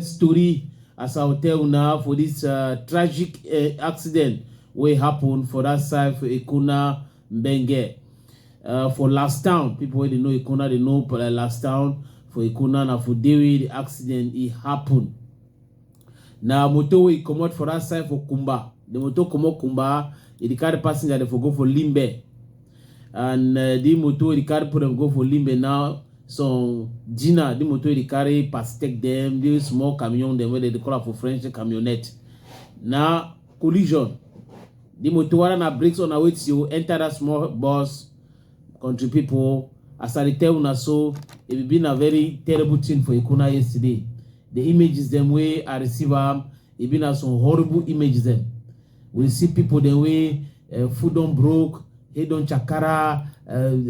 story as I will tell now for this tragic accident will happen for that side for Ekona Mbenge. For last town, people they know Ekona, they know last town for Ekona now for Dewi the accident it happened. Now moto will come out for that side for Kumba. The moto come out Kumba, it carry passenger they for go for Limbe. And the moto the carry put them go for Limbe now. So Gina, the motor they carry past take them, the small camion, them where they call it for French camionette. Now collision. The motor na brakes on the way to you enter that small bus, country people. As I tell you so, it been a very terrible thing for Ekona yesterday. The images them way I receive it been some horrible images them. We see people the way food don't broke, head on chakara.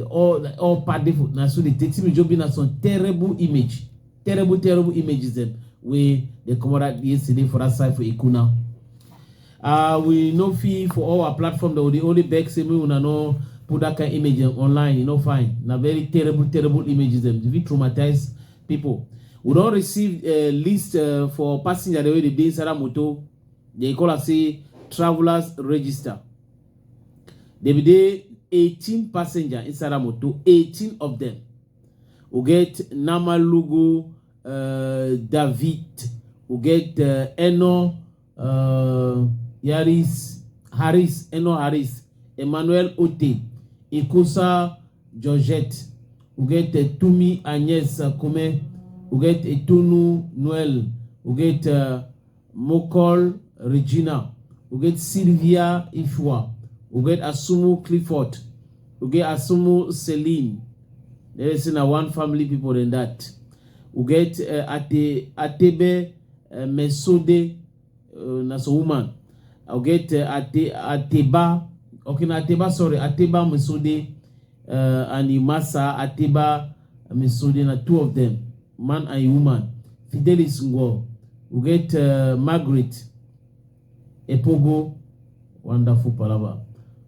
All part different. Now, so they take me job in some terrible terrible images them where they come out yesterday for that side for Ekona. We no fee for all our platform that the only back say we wanna know put that kind of image online, you know, fine. Now very terrible images them. They traumatize people. We don't receive a list for passenger the way they did Saramoto. They call us say travelers register. They be there 18 passengers inside a motor, 18 of them. We get Namalugu David, we get Eno Harris, Emmanuel Ote, Ikosa Georgette, we get Tumi Agnès Kome, we get Etonu Noel, we get Mokol Regina, we get Sylvia Ifwa, we get Asumu Clifford, we get Asumu Celine. There is one family people than that. We get Atebe Mesode, that's a woman. We get Ateba, okay, Ateba Mesode and Imasa Ateba Mesode, na two of them, man and woman. Fidelis Ngo. We get Margaret Epogo, wonderful palava.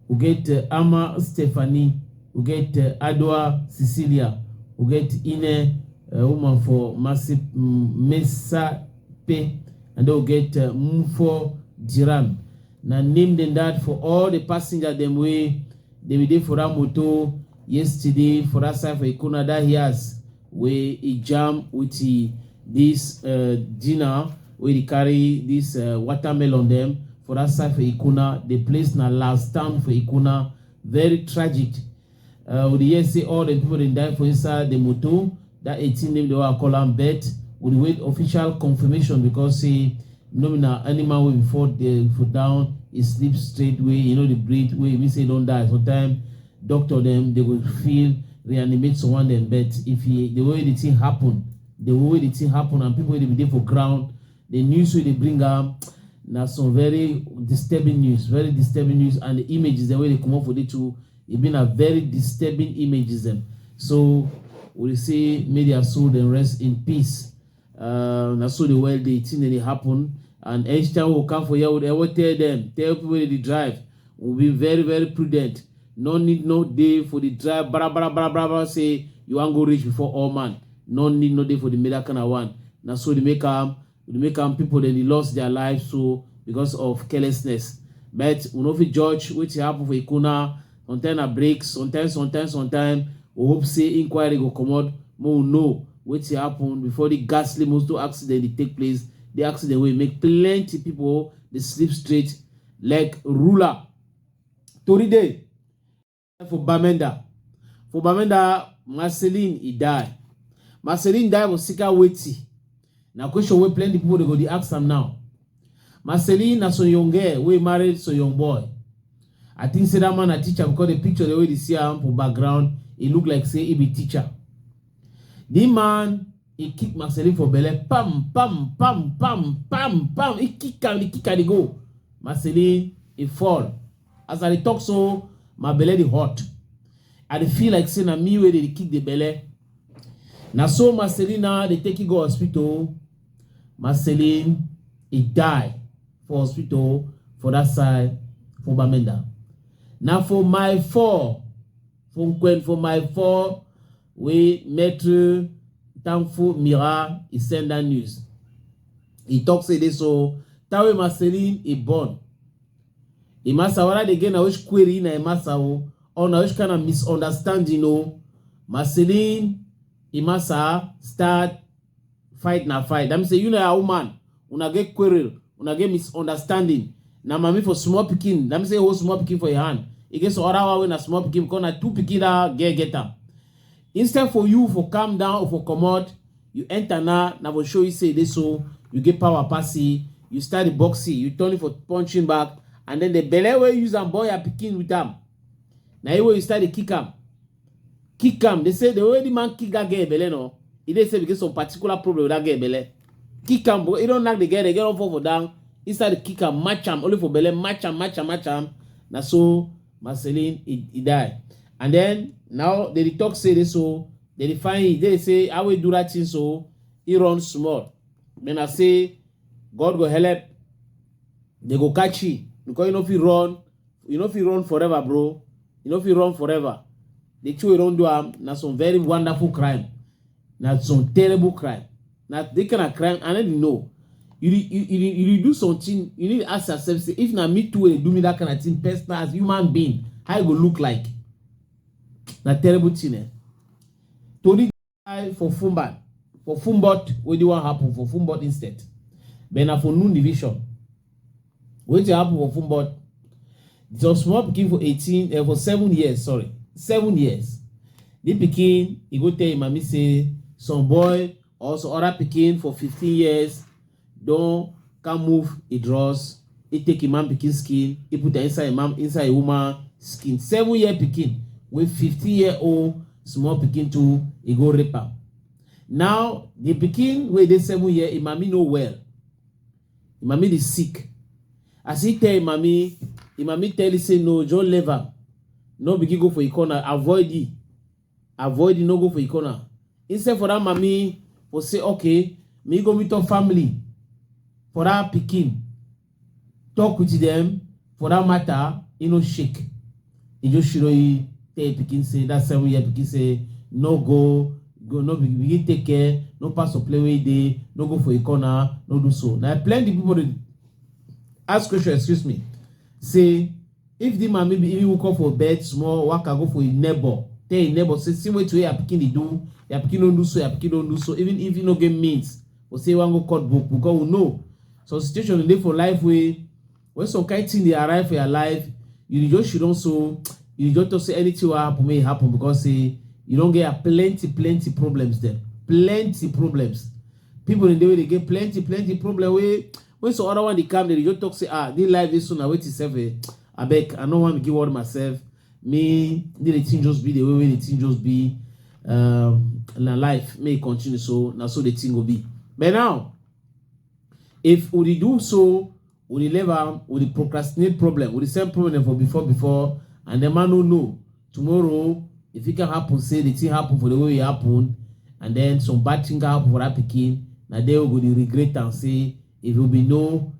We get Ama Stephanie, we get Adwa Cecilia, we get Ine, a woman for Massive Mesa Pe, and then we get Mufo Jiram. Now name them that for all the passengers them way they be there for that moto yesterday for that side for Ekona that years where he jam with this dinner where they carry this watermelon them. For that side for Ekona, the place na last town for Ekona, very tragic. Would you say all the people that died for inside the moto, that 18 name they were call them bet, would wait official confirmation because say nominal animal will before they foot down, he sleeps straight way, you know the breathe way, we say don't die. Sometimes doctor them they will feel reanimate someone then bet if the way the thing happen, and people will be there for ground, the news will they bring up. Now some very disturbing news, and the images the way they come up for the two, it been a very disturbing images them. So we say may their soul then rest in peace. That's so the world they think that it happen, and each time we come for here, we will tell people where they drive. We'll be very prudent. No need no day for the drive. Bra say you want go reach before all man. No need no day for the middle kind of one. Now so they make people then they lost their lives so because of carelessness. But we know if judge which happen for Ekona, sometimes a breaks, sometimes we hope say inquiry go come out, more know what happen before the ghastly most accident they take place. The accident will make plenty people they sleep straight like ruler. Toride for Bamenda. For Bamenda, Marceline he died. Marceline died was sick waiting. Now question where plenty people they go the ask them now. Marceline na so young girl, we married so young boy. I think say that man a teacher because the picture the way they see him for background, it look like say he be teacher. The man he kick Marceline for belly, pam. He kick and go. Marceline he fall. As I talk so, my belly the hot. I feel like saying na me where they kick the belly. Now so Marcelina they take it go hospital. Marceline he die for hospital for that side for Bamenda. Now for my four we Maître Thankful Mira he send that news. He talks say this so tawe Marceline e born. E masa wala de gen na which query na e masa or na which kind of misunderstanding Marceline e masa start fight na fight. That means say you know a woman, una get quarrel, una get misunderstanding. Na mami for small pikin, that means say hold small pikin for your hand. It gets other way na small pikin because na two pikin that get am. Instead for you for calm down or for come out, you enter na for show you say this so you get power passy, you start the boxing, you turn it for punching back, and then the belly way use and boy a pikin with them. Now you start the kick am. Kick am. They say the way the man kick that girl belly no, it they say because some particular problem with that girl belly. Kick am, but you don't knock the girl, they get on for down. Instead the kick am, match am, only for belly, match am. Now so Marceline he die. And then now they talk say this so they define it. They say I will do that thing so he run small. Then I say God go help. They go catch you because you know if you run forever, bro. You know if you run forever. The two don't do now some very wonderful crime. Now some terrible crime. Now they kind of crime and then you know. You do something, you need to ask yourself, say, if not me too they do me that kind of thing, personal as human being, how it go look like? Na terrible thing, eh? Tony die for Fumbot. For Fumbot, what do you want happen for Fumbot instead? But now for noon division. What do happen for Fumbot? Just small pikin for 7 years, 7 years. The pikin, he go tell him, mommy say, some boy, also other pikin for 15 years, can't move, he draws, he take a man pikin skin, he put it inside a woman skin. 7-year pikin with 15-year-old small pikin too, he go rape am. Now the pikin where they 7 years, his mommy no well. His mommy is sick. As he tell his mommy tell him say no, John leave am. No begin go for Ekona, avoid it, no go for Ekona. Instead for that mommy will say okay, me go meet your family. For that pikin, talk with them. For that matter, shake. He just show you tell pikin say that 7-year pikin say no go, no begin take care, no pass or play with day, no go for Ekona, no do so. Now plenty people they ask question, excuse me, say if the man maybe even woke up for bed small, what can go for a neighbor? Tell a neighbor say see what way your pikin they do, your pikin don't do so, your pikin don't do so. Even if you no get means, or say one go cut book because we know. So situation dey for life way when some kind thing they arrive for your life, you just should also you just say anything will happen may happen because say you don't get plenty problems there. Plenty problems. People in the way they get plenty problem way when some other one they come they just talk say this life is soon I wait itself I beg I don't want to give word myself. Me need the thing just be the way the thing just be na life may continue so now so the thing will be. But now if we do so, we level with the procrastinate problem, with the same problem for before, and the man don't know tomorrow if it can happen, say the thing happen for the way it happen, and then some bad thing can happen for that pikin. Now they will go to regret and say it will be no.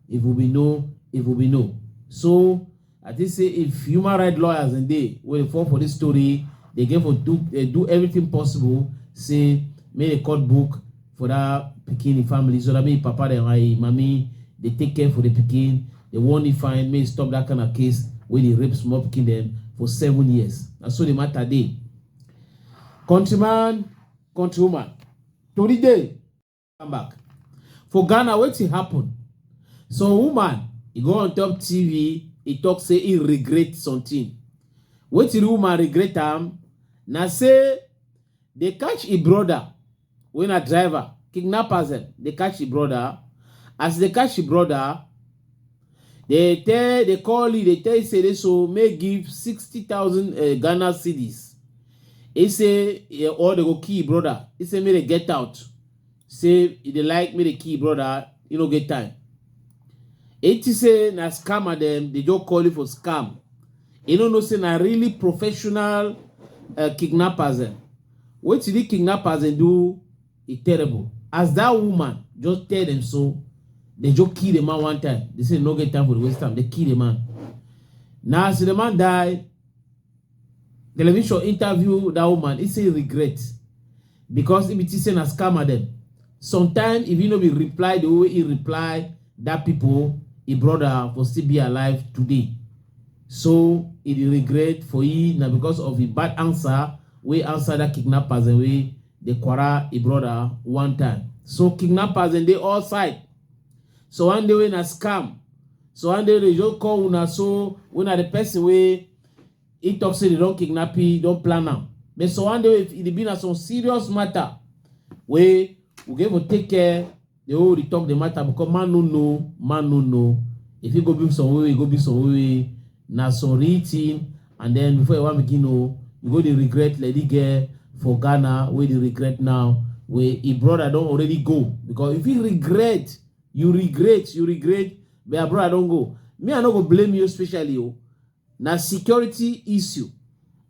So I think say if human rights lawyers and they will fall for this story, they do everything possible. Say make a court book for that pikin family so that me papa and my mommy they take care for the pikin. They want to find me stop that kind of case where they rape small pikin them for 7 years. That's so the matter day. Countryman, countrywoman. Today come back. For Ghana, what happen? So woman, he go on top TV, he talk say he regret something. What the woman regret now say they catch a brother when a driver kidnappers them, they catch a brother. As they catch a brother, they call you, they tell you say they so may give 60,000 Ghana cedis. He say or they go key brother. He say may they get out. Say if they like me the key brother, you know get time. It say na scammer them, they just call you for scam. You know say na really professional kidnappers them. What the kidnappers and do is terrible. As that woman just tell them so, they just kill the man one time. They say no get time for the waste time. They kill the man. Now as the man died, television interview that woman. He say regret because if it is a scammer them. sometimes if you know be reply the way he reply that people, he brother will still be alive today. So it regret for he now because of the bad answer. We answer that kidnappers and we the quarrel a brother one time. So kidnappers and they all side. So one day when a scam. So one day they just call una so when the person way he talks say they don't kidnap you, don't plan now. But so one day if it been a some serious matter where we get to take care, they already talk the matter because man no know. If you go be some way, go be some way. Now some reading, and then before you want to begin, you go to regret lady girl for Ghana, where the regret now, where a brother don't already go. Because if you regret, but a brother don't go. Me, I not go blame you especially. Now security issue.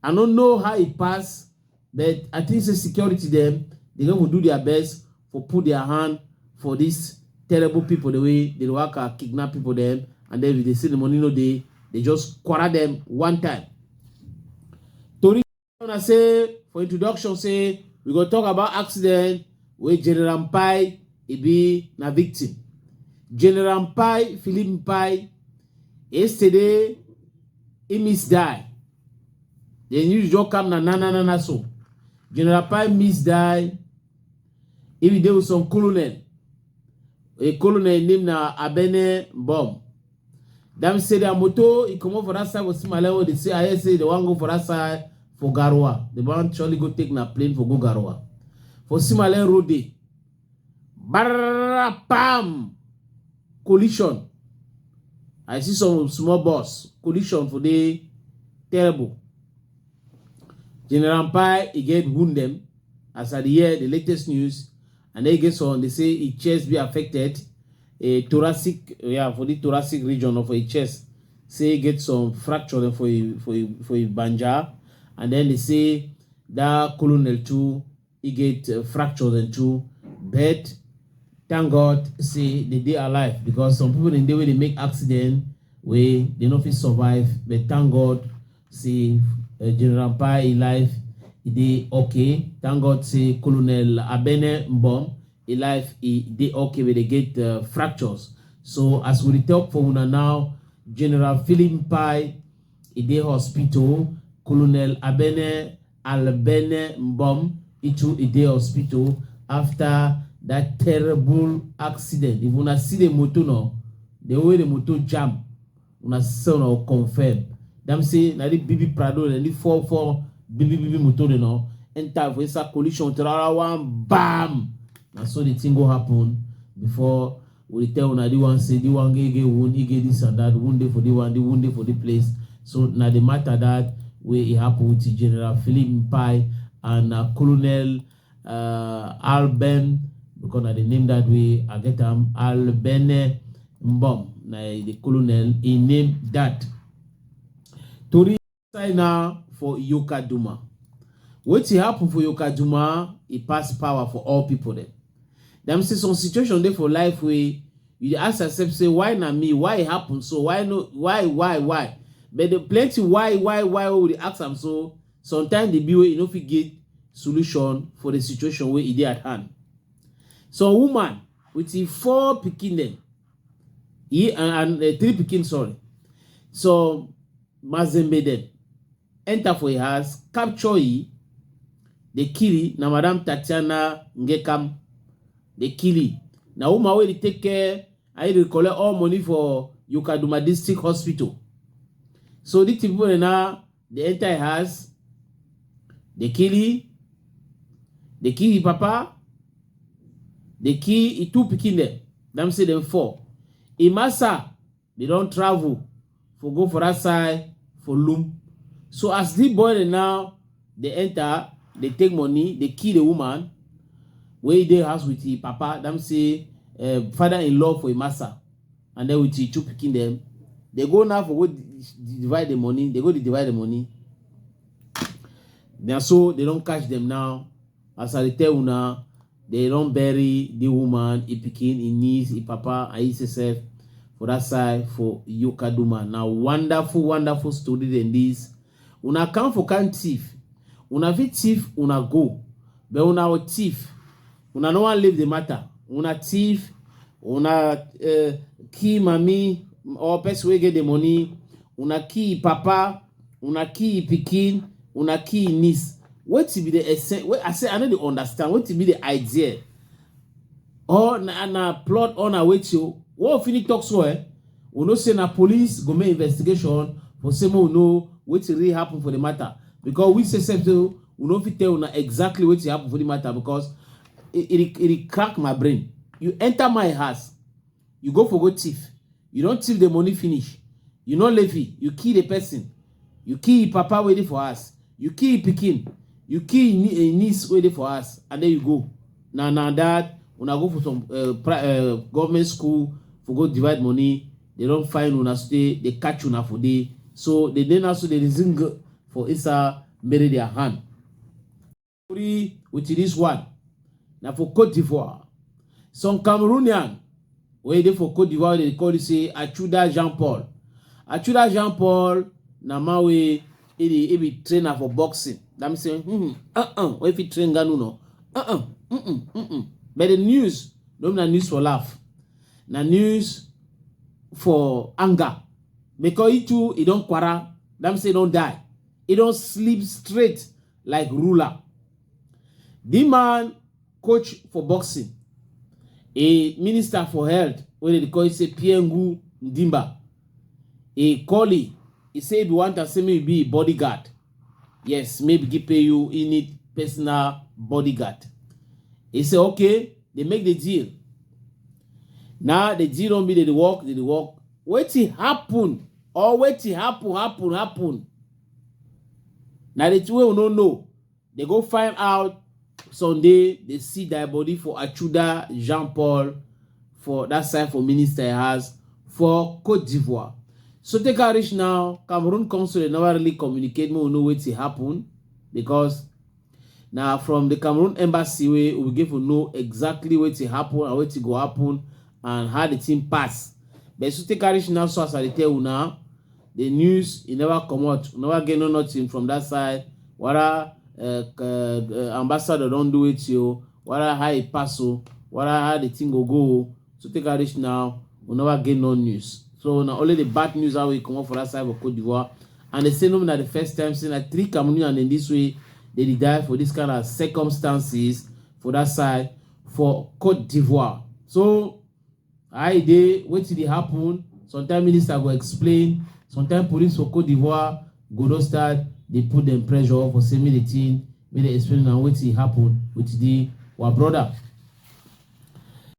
I don't know how it pass, but I think the security them, they're going to do their best for put their hand for these terrible people the way they work kidnap people them, and then if they see the money no they just quarrel them one time. Tori I say for introduction say we go talk about accident where General Pai be na victim. General Pai, Philip Pai, yesterday he misdied. Then you just come na so. General Pai misdied. If there was some colonel, a colonel named na Abene Bomb. Them say their moto, he come over for that side for Simalewo. They say, I say they want go for that side for Garoua. They want surely go take na plane for go Garoua. For Simalewo road day. Bam! Collision. I see some small boss. Collision for the terrible. General Pai, he get wound them. As at the year, the latest news. And they get on, they say his chest be affected. A thoracic, for the thoracic region of a chest, say get some fracture for a banja, and then they say that colonel too, he get fractured and too, but thank God, say they alive because some people in the way they make accident where they not fit survive, but thank God, say General Pai alive, he okay. Thank God, say Colonel Abene Mbom. Life they okay where they get fractures. So as we talk for una now, General Philip Pai in hospital, Colonel Abene Albene Mbom into the hospital after that terrible accident. If una see the motor no, the way the motor jam, una see no confirm. Them say na the BB Prado and the 44 BB motor no enter for a collision to one bam. And so the thing go happen before we tell una the one say the one get wound, he get this and that, wounded for the one, the wounded for the place. So now the matter that where it happened with General Philip Pai and Colonel Alben, because now the name that way I get him Albene Mbom. Now the colonel he named that. Tori now for Yoka Duma. What happened for Yoka Duma? It passed power for all people there. Them say some situation there for life where you ask yourself, say, why not me? Why it happened? So why no? Why? But the plenty why would ask them so sometimes the be way you know if you get solution for the situation where it is at hand. So a woman with the 4 pikin them, and 3 pikin, sorry. So Mazembe them enter for a house, capture he, they kill na Madame Tatiana Ngekam. They kill it. Now, whom way they take care, I collect all money for Yokaduma District Hospital. So, the people now, the entire house, they kill papa, they kill 2 pikin there. Them say them 4. Imasa, they don't travel for go for that side for loom. So, as the boy now, they enter, they take money, they kill the woman. Where they house with the papa, them say father-in-law for a massa, and then with the 2 picking them, they go now for go divide the money. They go to divide the money. Now so they don't catch them now. As I tell you now, they don't bury the woman, he picking, he niece, he papa, and he self for that side for Yokaduma. Now wonderful story than this. Una come for can thief. Una fit thief, una go, but una thief. Una no one leave the matter. Una thief, una key mommy or person wey get the money, una key papa, una key pikin, una key niece. What to be the essence? What I say, I know they understand. What to be the idea? Or na plot on a wait you. What if you talk so? We no say na police go make investigation for say we know what really happen for the matter, because we say something we no fit tell una exactly what happen for the matter, because it crack my brain. You enter my house, you go for go thief, you don't thief the money finish, you no levy, you kill the person, you kill papa waiting for us, you kill pikin, you kill niece waiting for us, and then you go. Now that when I go for some government school for go divide money, they don't find una stay, they catch una for day. So they then also they reason for Isa marry their hand. With this one. Now for Cote d'Ivoire. Some Cameroonian, where they for Cote d'Ivoire, they call it say Achuda Jean-Paul. Achuda Jean-Paul, na mawe, he be trainer for boxing. That means saying, if he train Ganu no, But the news, don't na news for laugh. Na news for anger. Because he too, he don't quarrel. That means he don't die. He don't sleep straight like ruler. The man coach for boxing, a minister for health, when they call it say Piengu Ndimba, a colleague, he said we want to say maybe be bodyguard. Yes, maybe give pay you, he need personal bodyguard. He said okay, they make the deal. Now the deal don't be they work. What it happen or what it happen. Now the two will not know. They go find out Sunday, they see their body for Achuda Jean-Paul for that side for minister has for Cote d'Ivoire. So take a reach now. Cameroon Council, they never really communicate more, know what happen, because now from the Cameroon embassy we will give you know exactly what happen and what go happen and how the team pass. But so take a reach now, so as I tell you now, the news it never come out, never get no nothing from that side. Whether ambassador don't do it you, whether how it pass so, whether how the thing go. So take a reach now, we never get no news. So now only the bad news how we come up for that side of Cote d'Ivoire. And they say no that the first time saying that 3 Cameroonians in this way they die for this kind of circumstances for that side for Cote d'Ivoire. So I they wait till it happen. Sometimes minister go explain. Sometimes police for Cote d'Ivoire go don't start. They put them pressure for saying the thing. May they explain now what happen with the our brother.